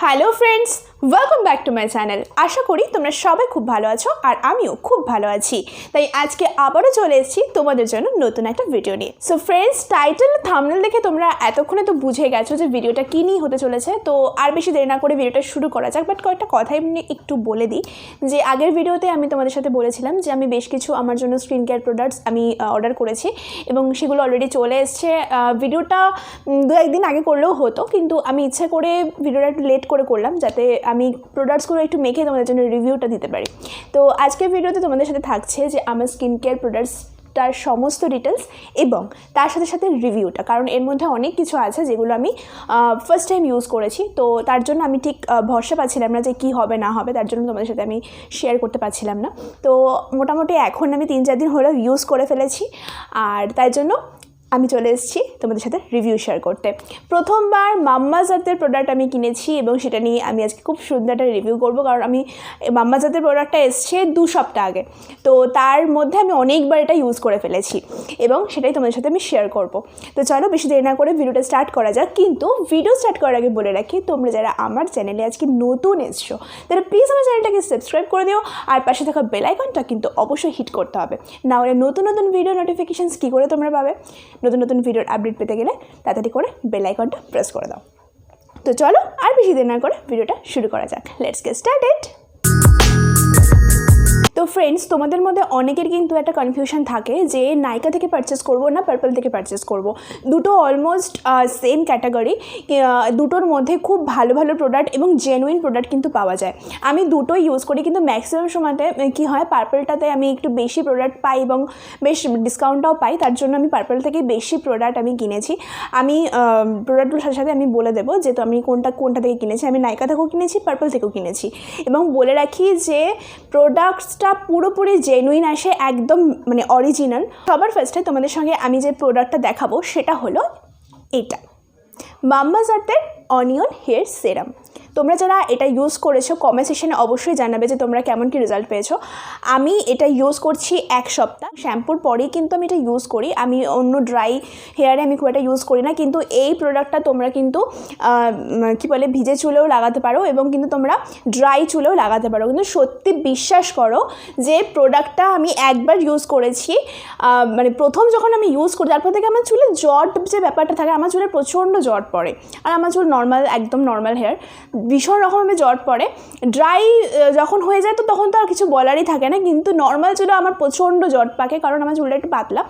Hello friends, welcome back to my channel. আশা করি তোমরা সবাই খুব ভালো আছো আর আমিও খুব ভালো আছি। তাই আজকে আবারও চলে এসেছি তোমাদের জন্য নতুন একটা ভিডিও নিয়ে। সো ফ্রেন্ডস, টাইটেল থাম্বনেল দেখে তোমরা এতক্ষণে তো বুঝে গেছো যে ভিডিওটা কী নিয়ে হতে চলেছে। তো আর বেশি দেরি না করে ভিডিওটা শুরু করা যাক। বাট কয়েকটা কথা এমনি একটু বলে দিই যে আগের ভিডিওতে আমি তোমাদের সাথে বলেছিলাম যে আমি বেশ কিছু আমার জন্য স্কিন কেয়ার প্রোডাক্টস আমি অর্ডার করেছি এবং সেগুলো অলরেডি চলে এসছে। ভিডিওটা দু একদিন আগে করলেও হতো, কিন্তু আমি ইচ্ছা করে ভিডিওটা একটু লেট করে করলাম যাতে আমি প্রোডাক্টসগুলো একটু মেখে তোমাদের জন্য রিভিউটা দিতে পারি। তো আজকের ভিডিওতে তোমাদের সাথে থাকছে যে আমার স্কিন কেয়ার প্রোডাক্টসটার সমস্ত ডিটেলস এবং তার সাথে সাথে রিভিউটা, কারণ এর মধ্যে অনেক কিছু আছে যেগুলো আমি ফার্স্ট টাইম ইউজ করেছি। তো তার জন্য আমি ঠিক ভরসা পাচ্ছিলাম না যে কী হবে না হবে, তার জন্য তোমাদের সাথে আমি শেয়ার করতে পারছিলাম না। তো মোটামুটি এখন আমি 3-4 দিন হলেও ইউজ করে ফেলেছি, আর তাই জন্য আমি চলে এসেছি তোমাদের সাথে রিভিউ শেয়ার করতে। প্রথমবার মাম্মাআর্থের প্রোডাক্ট আমি কিনেছি এবং সেটা নিয়ে আমি আজকে খুব সুন্দর একটা রিভিউ করবো, কারণ আমি মাম্মাআর্থের প্রোডাক্টটা এসছে 2 সপ্তাহ আগে। তো তার মধ্যে আমি অনেকবার এটা ইউজ করে ফেলেছি এবং সেটাই তোমাদের সাথে আমি শেয়ার করব। তো চলো বেশি দেরি না করে ভিডিওটা স্টার্ট করা যাক। কিন্তু ভিডিও স্টার্ট করার আগে বলে রাখি, তোমরা যারা আমার চ্যানেলে আজকে নতুন এসছো তারা প্লিজ আমার চ্যানেলটাকে সাবস্ক্রাইব করে দিও, আর পাশে থাকা বেল আইকনটা কিন্তু অবশ্যই হিট করতে হবে, না হলে নতুন নতুন ভিডিও নোটিফিকেশানস কী করে তোমরা পাবে। নতুন নতুন ভিডিওর আপডেট পেতে গেলে তাড়াতাড়ি করে বেল আইকনটা প্রেস করে দাও। তো চলো আর বেশি দেরি না করে ভিডিওটা শুরু করা যাক। Let's get started. তো ফ্রেন্ডস, তোমাদের মধ্যে অনেকের কিন্তু একটা কনফিউশন থাকে যে নাইকা থেকে পারচেস করব না পার্পল থেকে পারচেস করব। দুটো অলমোস্ট সেম ক্যাটাগরি, দুটোর মধ্যে খুব ভালো ভালো প্রোডাক্ট এবং জেনুইন প্রোডাক্ট কিন্তু পাওয়া যায়। আমি দুটোই ইউজ করি, কিন্তু ম্যাক্সিমাম সময়তে কী হয়, পার্পলটাতে আমি একটু বেশি প্রোডাক্ট পাই এবং বেশ ডিসকাউন্টটাও পাই, তার জন্য আমি পার্পল থেকে বেশি প্রোডাক্ট আমি কিনেছি। আমি প্রোডাক্টগুলোর সাথে সাথে আমি বলে দেবো যে তো আমি কোনটা থেকে কিনেছি। আমি নাইকা থেকেও কিনেছি, পার্পল থেকেও কিনেছি, এবং বলে রাখি যে প্রোডাক্টসটা পুরোপুরি জেনুইন আসে, একদম মানে অরিজিনাল। সবার ফার্স্টে তোমাদের সঙ্গে আমি যে প্রোডাক্টটা দেখাবো সেটা হলো এটা, মাম্মাআর্থের অনিয়ন হেয়ার সেরাম। তোমরা যারা এটা ইউজ করেছো কমেন্ট সেকশনে অবশ্যই জানাবে যে তোমরা কেমন কি রেজাল্ট পেয়েছো। আমি এটা ইউজ করছি 1 সপ্তাহ, শ্যাম্পুর পরেই কিন্তু আমি এটা ইউজ করি। আমি অন্য ড্রাই হেয়ারে আমি খুব একটা ইউজ করি না, কিন্তু এই প্রোডাক্টটা তোমরা কিন্তু কী বলে ভিজে চুলেও লাগাতে পারো এবং কিন্তু তোমরা ড্রাই চুলেও লাগাতে পারো। কিন্তু সত্যি বিশ্বাস করো যে প্রোডাক্টটা আমি একবার ইউজ করেছি, মানে প্রথম যখন আমি ইউজ করি তারপর থেকে আমার চুলে জট যে ব্যাপারটা থাকে, আমার চুলে প্রচণ্ড জট পড়ে, আর আমার চুল নর্মাল, একদম নর্মাল হেয়ার, ভীষণ রকমের জট পড়ে। ড্রাই যখন হয়ে যায় তো তখন তো আর কিছু বলারই থাকে না, কিন্তু নর্মাল চুলে আমার প্রচণ্ড জট পাকে, কারণ আমার চুলটা একটু পাতলা,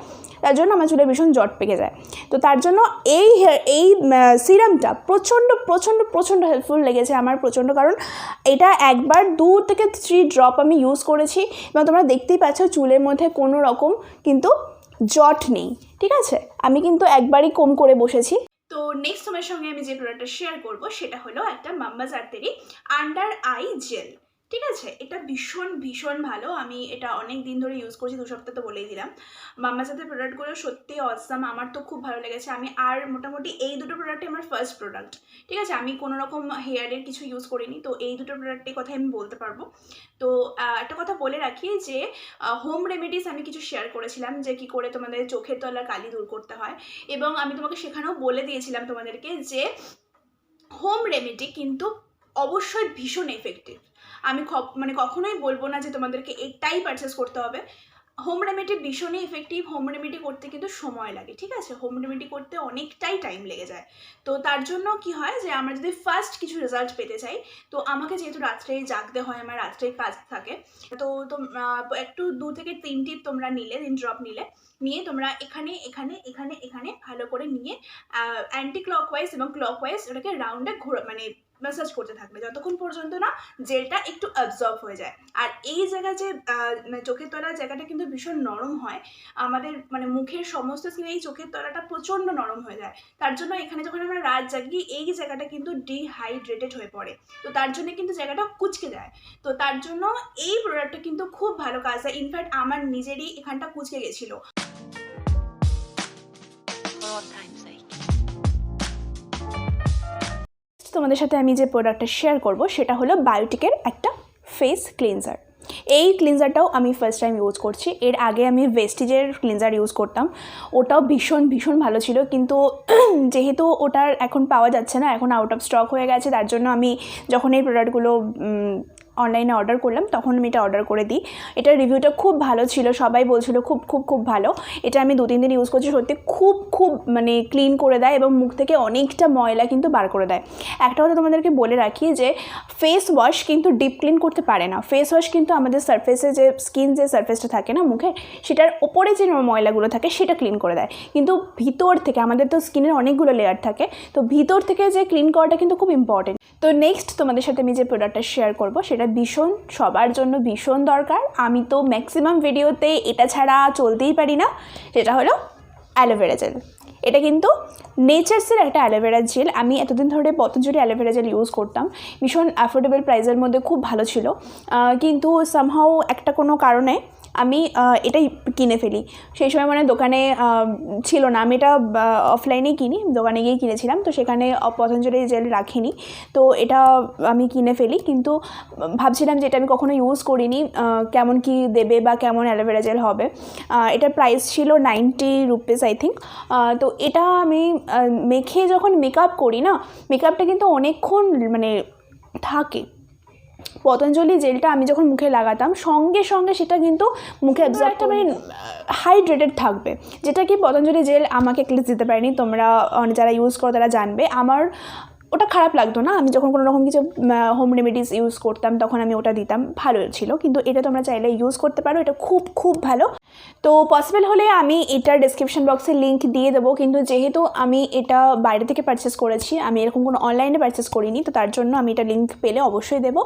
তার জন্য আমার চুলে ভীষণ জট পেকে যায়। তো তার জন্য এই সিরামটা প্রচণ্ড প্রচণ্ড প্রচণ্ড হেল্পফুল লেগেছে আমার, প্রচণ্ড। কারণ এটা একবার 2 থেকে 3 ড্রপ আমি ইউজ করেছি এবং তোমরা দেখতেই পাচ্ছ চুলের মধ্যে কোনো রকম কিন্তু জট নেই, ঠিক আছে। আমি কিন্তু একবারই কম করে বসেছি। তো নেক্সট তোমার সঙ্গে আমি যে প্রোডাক্টটা শেয়ার করব সেটা হলো একটা মাম্মাআর্থেরই আন্ডার আই জেল, ঠিক আছে। এটা ভীষণ ভীষণ ভালো, আমি এটা অনেক দিন ধরে ইউজ করছি, 2 সপ্তাহ তো বলেই দিলাম। মাম্মাআর্থের প্রোডাক্টগুলো সত্যি অসাম, আমার তো খুব ভালো লেগেছে। আমি আর মোটামুটি এই দুটো প্রোডাক্টই আমার ফার্স্ট প্রোডাক্ট, ঠিক আছে। আমি কোনো রকম হেয়ারের কিছু ইউজ করিনি, তো এই দুটো প্রোডাক্টের কথাই আমি বলতে পারবো। তো একটা কথা বলে রাখি যে হোম রেমেডিস আমি কিছু শেয়ার করেছিলাম যে কী করে তোমাদের চোখের তলার কালি দূর করতে হয়, এবং আমি তোমাকে সেখানেও বলে দিয়েছিলাম তোমাদেরকে যে হোম রেমেডি কিন্তু অবশ্যই ভীষণ এফেক্টিভ। আমি মানে কখনোই বলবো না যে তোমাদেরকে এটাই পারচেস করতে হবে। হোম রেমেডি ভীষণই এফেক্টিভ। হোম রেমেডি করতে কিন্তু সময় লাগে, ঠিক আছে। হোম রেমেডি করতে অনেকটাই টাইম লেগে যায়। তো তার জন্য কি হয় যে আমরা যদি ফার্স্ট কিছু রেজাল্ট পেতে চাই, তো আমাকে যেহেতু রাত্রে জাগতে হয়, আমার রাত্রে কাজ থাকে, তো একটু 2 থেকে 3 টিপ তোমরা নিলে, 3 ড্রপ নিয়ে তোমরা এখানে এখানে এখানে এখানে ভালো করে নিয়ে অ্যান্টি ক্লকওয়াইজ এবং ক্লকওয়াইজ ওটাকে রাউন্ডে মানে ম্যাসাজ করতে থাকবে যতক্ষণ পর্যন্ত না জেলটা একটু অ্যাবজর্ব হয়ে যায়। আর এই জায়গা যে চোখের তলার জায়গাটা কিন্তু ভীষণ নরম হয়, আমাদের মানে মুখের সমস্ত স্কিনে এই চোখের তলাটা প্রচণ্ড নরম হয়ে যায়। তার জন্য এখানে যখন আমরা রাত জাগি এই জায়গাটা কিন্তু ডিহাইড্রেটেড হয়ে পড়ে, তো তার জন্য কিন্তু জায়গাটা কুচকে যায়। তো তার জন্য এই প্রোডাক্টটা কিন্তু খুব ভালো কাজ দেয়। ইনফ্যাক্ট আমার নিজেরই এখানটা কুচকে গেছিলো। তোমাদের সাথে আমি যে প্রোডাক্টটা শেয়ার করব সেটা হলো বায়োটিকের একটা ফেস ক্লিনজার। এই ক্লিনজারটাও আমি ফার্স্ট টাইম ইউজ করছি। এর আগে আমি ভেস্টিজের ক্লিনজার ইউজ করতাম, ওটাও ভীষণ ভীষণ ভালো ছিল, কিন্তু যেহেতু ওটার এখন পাওয়া যাচ্ছে না, এখন আউট অফ স্টক হয়ে গেছে, তার জন্য আমি যখন এই প্রোডাক্টগুলো অনলাইনে অর্ডার করলাম তখন আমি এটা অর্ডার করে দিই। এটার রিভিউটা খুব ভালো ছিল, সবাই বলছিল খুব খুব খুব ভালো। এটা আমি 2-3 দিন ইউজ করছি, সত্যি খুব খুব মানে ক্লিন করে দেয় এবং মুখ থেকে অনেকটা ময়লা কিন্তু বার করে দেয়। একটা কথা তোমাদেরকে বলে রাখি যে ফেস ওয়াশ কিন্তু ডিপ ক্লিন করতে পারে না। ফেস ওয়াশ কিন্তু আমাদের সারফেসে যে স্কিন যে সারফেসটা থাকে না মুখে, সেটার ওপরে যে ময়লাগুলো থাকে সেটা ক্লিন করে দেয়, কিন্তু ভিতর থেকে আমাদের তো স্কিনের অনেকগুলো লেয়ার থাকে, তো ভিতর থেকে যে ক্লিন করাটা কিন্তু খুব ইম্পর্টেন্ট। তো নেক্সট তোমাদের সাথে আমি যে প্রোডাক্টটা শেয়ার করব সেটা ভীষণ সবার জন্য ভীষণ দরকার। আমি তো ম্যাক্সিমাম ভিডিওতে এটা ছাড়া চলতেই পারি না, সেটা হলো অ্যালোভেরা জেল। এটা কিন্তু নেচার্সের একটা অ্যালোভেরা জেল। আমি এতদিন ধরে পতঞ্জলি অ্যালোভেরা জেল ইউজ করতাম, ভীষণ অ্যাফোর্ডেবল প্রাইসের মধ্যে খুব ভালো ছিল, কিন্তু সামহাও একটা কোনো কারণে আমি এটাই কিনে ফেলি। সেই সময় মানে দোকানে ছিল না, আমি এটা অফলাইনেই কিনি, দোকানে গিয়ে কিনেছিলাম, তো সেখানে পতঞ্জলি জেল রাখিনি, তো এটা আমি কিনে ফেলি। কিন্তু ভাবছিলাম যে এটা আমি কখনো ইউজ করিনি, কেমন কি দেবে বা কেমন অ্যালোভেরা জেল হবে। এটার প্রাইস ছিল 90 রুপিস আই থিঙ্ক। তো এটা আমি মেখে যখন মেকআপ করি না, মেকআপটা কিন্তু অনেকক্ষণ মানে থাকে। পতঞ্জলি জেলটা আমি যখন মুখে লাগাতাম সঙ্গে সঙ্গে সেটা কিন্তু মুখে অ্যাবজর্ব একটা মানে হাইড্রেটেড থাকবে, যেটা কি পতঞ্জলি জেল আমাকে ক্লিস দিতে পারেনি। তোমরা যারা ইউজ করো তারা জানবে, আমার ওটা খারাপ লাগতো না। আমি যখন কোনো রকম কিছু হোম রেমেডিস ইউজ করতাম তখন আমি ওটা দিতাম, ভালো ছিল। কিন্তু এটা তোমরা চাইলে ইউজ করতে পারো, এটা খুব খুব ভালো। তো পসিবল হলে আমি এটার ডেসক্রিপশন বক্সে লিঙ্ক দিয়ে দেবো, কিন্তু যেহেতু আমি এটা বাইরে থেকে পারচেস করেছি, আমি এরকম কোনো অনলাইনে পারচেস করিনি, তো তার জন্য আমি এটা লিঙ্ক পেলে অবশ্যই দেবো।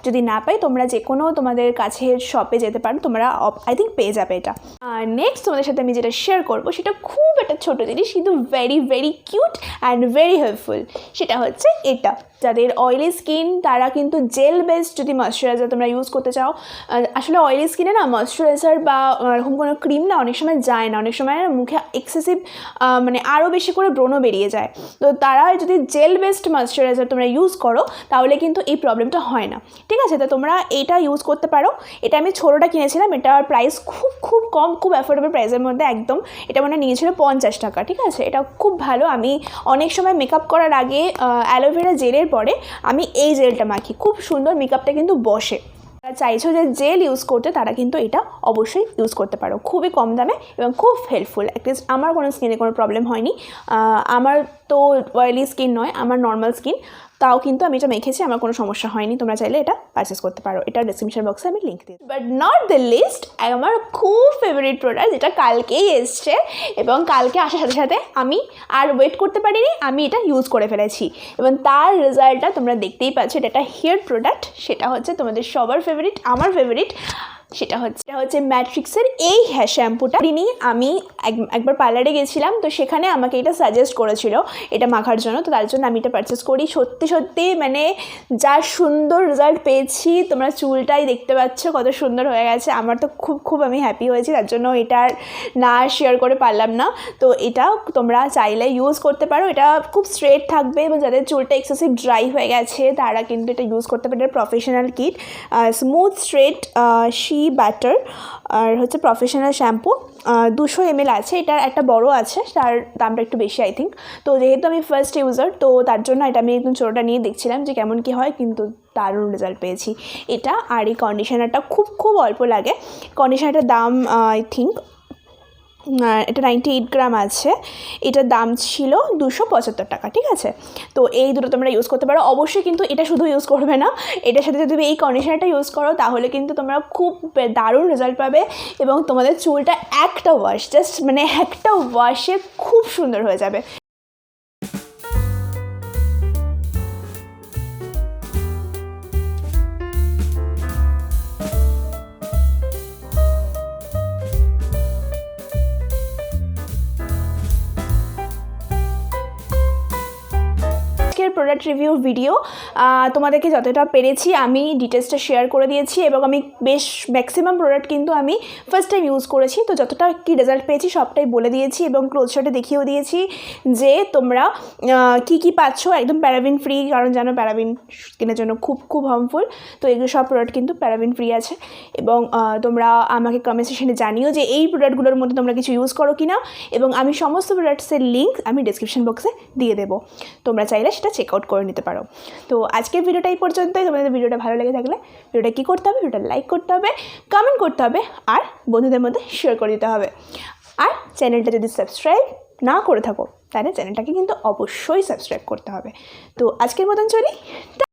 যদি না পাই তোমরা যে কোনো তোমাদের কাছের শপে যেতে পারো, তোমরা আই থিঙ্ক পেয়ে যাবে এটা। আর নেক্সট তোমাদের সাথে আমি যেটা শেয়ার করবো সেটা খুব একটা ছোটো জিনিস, কিন্তু very very cute and very helpful. সেটা হচ্ছে এটা, যাদের অয়েলি স্কিন তারা কিন্তু জেল বেসড যদি ময়েশ্চারাইজার তোমরা ইউজ করতে চাও, আসলে অয়েলি স্কিনে না ময়েশ্চারাইজার বা এরকম কোনো ক্রিম না অনেক সময় যায় না, অনেক সময় মুখে এক্সেসিভ মানে আরও বেশি করে ব্রণ বেরিয়ে যায়। তো তারা যদি জেল বেসড ময়েশ্চারাইজার তোমরা ইউজ করো তাহলে কিন্তু এই প্রবলেমটা হয় না, ঠিক আছে? তো তোমরা এটা ইউজ করতে পারো। এটা আমি ছোটোটা কিনেছিলাম, এটার প্রাইস খুব খুব কম, খুব অ্যাফোর্ডেবল প্রাইসের মধ্যে একদম। এটা মানে নিয়েছিল 50 টাকা, ঠিক আছে? এটা খুব ভালো। আমি অনেক সময় মেকআপ করার আগে অ্যালোভেরা জেলের পরে আমি এই জেলটা মাখি, খুব সুন্দর মেকআপটা কিন্তু বসে। যারা চাইছো যে জেল ইউজ করতে তারা কিন্তু এটা অবশ্যই ইউজ করতে পারো, খুবই কম দামে এবং খুব হেল্পফুল। অ্যাটলিস্ট আমার কোনো স্কিনে কোনো প্রবলেম হয়নি, আমার তো অয়েলি স্কিন নয়, আমার নর্মাল স্কিন, তাও কিন্তু আমি এটা মেখেছি, আমার কোনো সমস্যা হয়নি। তোমরা চাইলে এটা পারচেস করতে পারো, এটা ডেসক্রিপশন বক্সে আমি লিঙ্ক দিই। বাট নট দ্য লিস্ট, আমার খুব ফেভারিট প্রোডাক্ট যেটা কালকেই এসছে এবং কালকে আসার সাথে সাথে আমি আর ওয়েট করতে পারিনি, আমি এটা ইউজ করে ফেলেছি এবং তার রেজাল্টটা তোমরা দেখতেই পাচ্ছ। এটা একটা হেয়ার প্রোডাক্ট, সেটা হচ্ছে তোমাদের সবার ফেভারিট, আমার ফেভারিট। সেটা হচ্ছে ম্যাট্রিক্সের এই হেয়ার শ্যাম্পুটা নিয়ে আমি একবার পার্লারে গেছিলাম, তো সেখানে আমাকে এটা সাজেস্ট করেছিল এটা মাখার জন্য, তো তার জন্য আমি এটা পারচেস করি। সত্যি সত্যি মানে যা সুন্দর রেজাল্ট পেয়েছি, তোমরা চুলটাই দেখতে পাচ্ছ কত সুন্দর হয়ে গেছে। আমার তো খুব খুব আমি হ্যাপি হয়েছি, তার জন্য এটার না শেয়ার করে পারলাম না। তো এটা তোমরা চাইলে ইউজ করতে পারো, এটা খুব স্ট্রেট থাকবে এবং যাদের চুলটা এক্সেসিভ ড্রাই হয়ে গেছে তারা কিন্তু এটা ইউজ করতে পারে। এটা প্রফেশনাল কিট, স্মুথ স্ট্রেট শি ব্যাটার, আর হচ্ছে প্রফেশনাল শ্যাম্পু, 200 ml আছে। এটার একটা বড় আছে, তার দামটা একটু বেশি আই থিঙ্ক। তো যেহেতু আমি ফার্স্ট ইউজার, তো তার জন্য এটা আমি একদম ছোটোটা নিয়ে দেখছিলাম যে কেমন কি হয়, কিন্তু দারুণ রেজাল্ট পেয়েছি এটা। আর এই কন্ডিশনারটা খুব খুব অল্প লাগে। কন্ডিশনারটার দাম আই থিঙ্ক এটা 98 গ্রাম আছে, এটার দাম ছিল 275 টাকা, ঠিক আছে? তো এই দুটো তোমরা ইউজ করতে পারো অবশ্যই, কিন্তু এটা শুধু ইউজ করবে না, এটার সাথে যদি তুমি এই কন্ডিশনারটা ইউজ করো তাহলে কিন্তু তোমরা খুব দারুণ রেজাল্ট পাবে এবং তোমাদের চুলটা একটা ওয়াশ, জাস্ট মানে একটা ওয়াশে খুব সুন্দর হয়ে যাবে। Product review video. তোমাদেরকে যতটা পেরেছি আমি ডিটেলসটা শেয়ার করে দিয়েছি এবং আমি বেশ ম্যাক্সিমাম প্রোডাক্ট কিন্তু আমি ফার্স্ট টাইম ইউজ করেছি, তো যতটা কি রেজাল্ট পেয়েছি সবটাই বলে দিয়েছি এবং ক্লোজশটে দেখিয়েও দিয়েছি যে তোমরা কি পাচ্ছ একদম প্যারাবিন ফ্রি, কারণ জানো প্যারাবিন স্কিনের জন্য খুব খুব হার্মফুল। তো এগুলো সব প্রোডাক্ট কিন্তু প্যারাবিন ফ্রি আছে এবং তোমরা আমাকে কমেন্ট সেকশনে জানিও যে এই প্রোডাক্টগুলোর মধ্যে তোমরা কিছু ইউজ করো কিনা, এবং আমি সমস্ত প্রোডাক্টসের লিঙ্ক আমি ডিসক্রিপশন বক্সে দিয়ে দেবো, তোমরা চাইলে সেটা চেক আউট করে নিতে পারো। তো আজকের ভিডিওটা এই পর্যন্তই। তোমাদের ভিডিওটা ভালো লেগে থাকলে ভিডিওটা কী করতে হবে, ভিডিওটা লাইক করতে হবে, কমেন্ট করতে হবে আর বন্ধুদের মধ্যে শেয়ার করে দিতে হবে। আর চ্যানেলটা যদি সাবস্ক্রাইব না করে থাকো তাহলে চ্যানেলটাকে কিন্তু অবশ্যই সাবস্ক্রাইব করতে হবে। তো আজকের মতন চলি।